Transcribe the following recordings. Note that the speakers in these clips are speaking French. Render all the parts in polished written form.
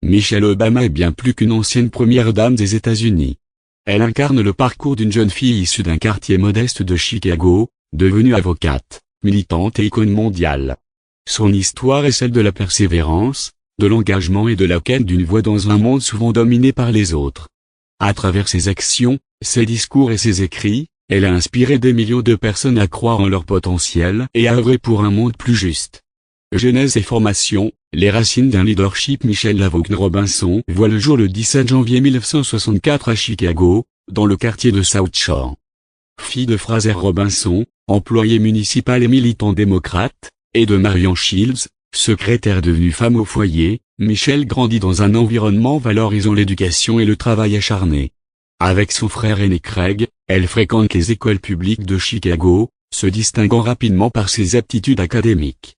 Michelle Obama est bien plus qu'une ancienne première dame des États-Unis. Elle incarne le parcours d'une jeune fille issue d'un quartier modeste de Chicago, devenue avocate, militante et icône mondiale. Son histoire est celle de la persévérance, de l'engagement et de la quête d'une voix dans un monde souvent dominé par les autres. À travers ses actions, ses discours et ses écrits, elle a inspiré des millions de personnes à croire en leur potentiel et à œuvrer pour un monde plus juste. Genèse et formation, les racines d'un leadership. Michelle LaVaughn Robinson voit le jour le 17 janvier 1964 à Chicago, dans le quartier de South Shore. Fille de Fraser Robinson, employé municipal et militant démocrate, et de Marion Shields, secrétaire devenue femme au foyer, Michelle grandit dans un environnement valorisant l'éducation et le travail acharné. Avec son frère aîné Craig, elle fréquente les écoles publiques de Chicago, se distinguant rapidement par ses aptitudes académiques.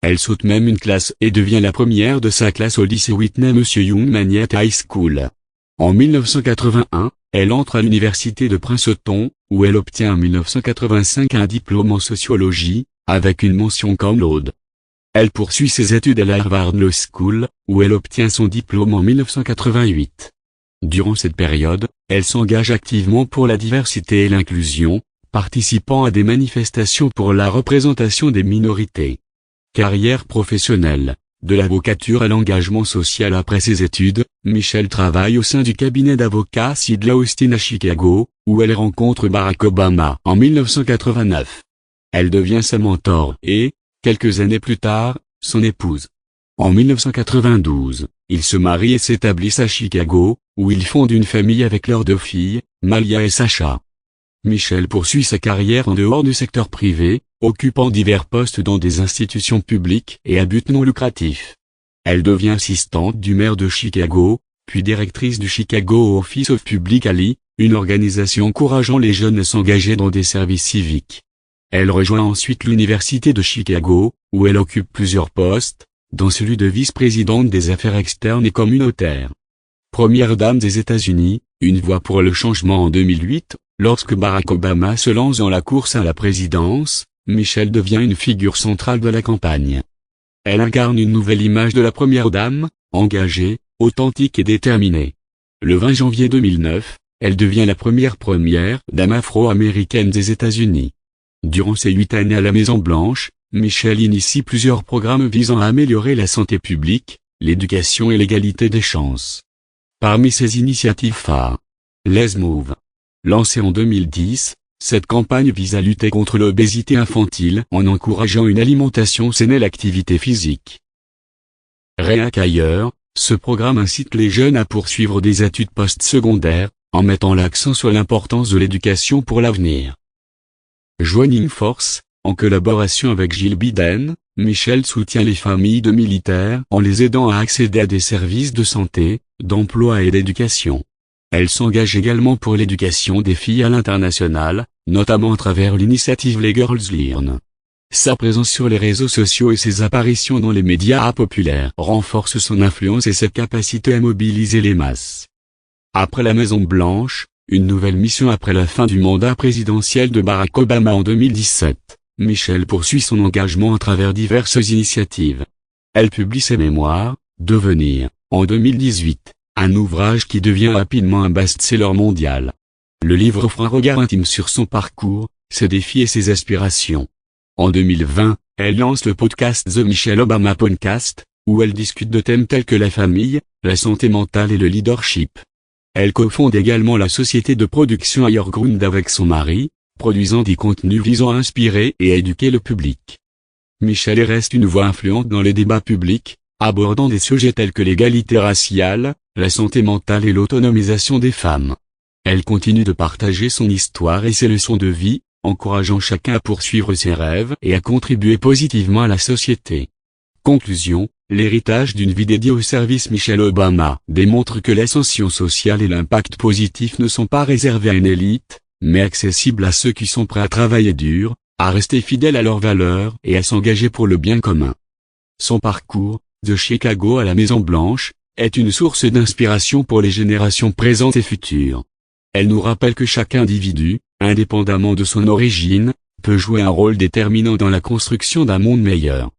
Elle saute même une classe et devient la première de sa classe au lycée Whitney M. Young Maniat High School. En 1981, elle entre à l'université de Princeton, où elle obtient en 1985 un diplôme en sociologie, avec une mention cum laude. Elle poursuit ses études à la Harvard Law School, où elle obtient son diplôme en 1988. Durant cette période, elle s'engage activement pour la diversité et l'inclusion, participant à des manifestations pour la représentation des minorités. Carrière professionnelle, de l'avocature à l'engagement social. Après ses études, Michelle travaille au sein du cabinet d'avocats Sidley Austin à Chicago, où elle rencontre Barack Obama en 1989. Elle devient sa mentor et, quelques années plus tard, son épouse. En 1992, ils se marient et s'établissent à Chicago, où ils fondent une famille avec leurs 2 filles, Malia et Sacha. Michelle poursuit sa carrière en dehors du secteur privé, occupant divers postes dans des institutions publiques et à but non lucratif. Elle devient assistante du maire de Chicago, puis directrice du Chicago Office of Public Ally, une organisation encourageant les jeunes à s'engager dans des services civiques. Elle rejoint ensuite l'université de Chicago, où elle occupe plusieurs postes, dont celui de vice-présidente des affaires externes et communautaires. Première dame des États-Unis, une voix pour le changement. En 2008, lorsque Barack Obama se lance dans la course à la présidence, Michelle devient une figure centrale de la campagne. Elle incarne une nouvelle image de la première dame, engagée, authentique et déterminée. Le 20 janvier 2009, elle devient la première dame afro-américaine des États-Unis. Durant ses 8 années à la Maison-Blanche, Michelle initie plusieurs programmes visant à améliorer la santé publique, l'éducation et l'égalité des chances. Parmi ses initiatives phares, Let's Move. Lancée en 2010, cette campagne vise à lutter contre l'obésité infantile en encourageant une alimentation saine et l'activité physique. Réac ailleurs, ce programme incite les jeunes à poursuivre des études postsecondaires, en mettant l'accent sur l'importance de l'éducation pour l'avenir. Joining Force, en collaboration avec Jill Biden, Michelle soutient les familles de militaires en les aidant à accéder à des services de santé, d'emploi et d'éducation. Elle s'engage également pour l'éducation des filles à l'international, notamment à travers l'initiative Les Girls Learn. Sa présence sur les réseaux sociaux et ses apparitions dans les médias populaires renforcent son influence et sa capacité à mobiliser les masses. Après la Maison-Blanche, une nouvelle mission après la fin du mandat présidentiel de Barack Obama en 2017, Michelle poursuit son engagement à travers diverses initiatives. Elle publie ses mémoires, Devenir, en 2018, un ouvrage qui devient rapidement un best-seller mondial. Le livre offre un regard intime sur son parcours, ses défis et ses aspirations. En 2020, elle lance le podcast The Michelle Obama Podcast, où elle discute de thèmes tels que la famille, la santé mentale et le leadership. Elle cofonde également la société de production Higher Ground avec son mari, produisant des contenus visant à inspirer et à éduquer le public. Michelle reste une voix influente dans les débats publics, abordant des sujets tels que l'égalité raciale, la santé mentale et l'autonomisation des femmes. Elle continue de partager son histoire et ses leçons de vie, encourageant chacun à poursuivre ses rêves et à contribuer positivement à la société. Conclusion, l'héritage d'une vie dédiée au service Michelle Obama démontre que l'ascension sociale et l'impact positif ne sont pas réservés à une élite, mais accessibles à ceux qui sont prêts à travailler dur, à rester fidèles à leurs valeurs et à s'engager pour le bien commun. Son parcours, de Chicago à la Maison-Blanche, est une source d'inspiration pour les générations présentes et futures. Elle nous rappelle que chaque individu, indépendamment de son origine, peut jouer un rôle déterminant dans la construction d'un monde meilleur.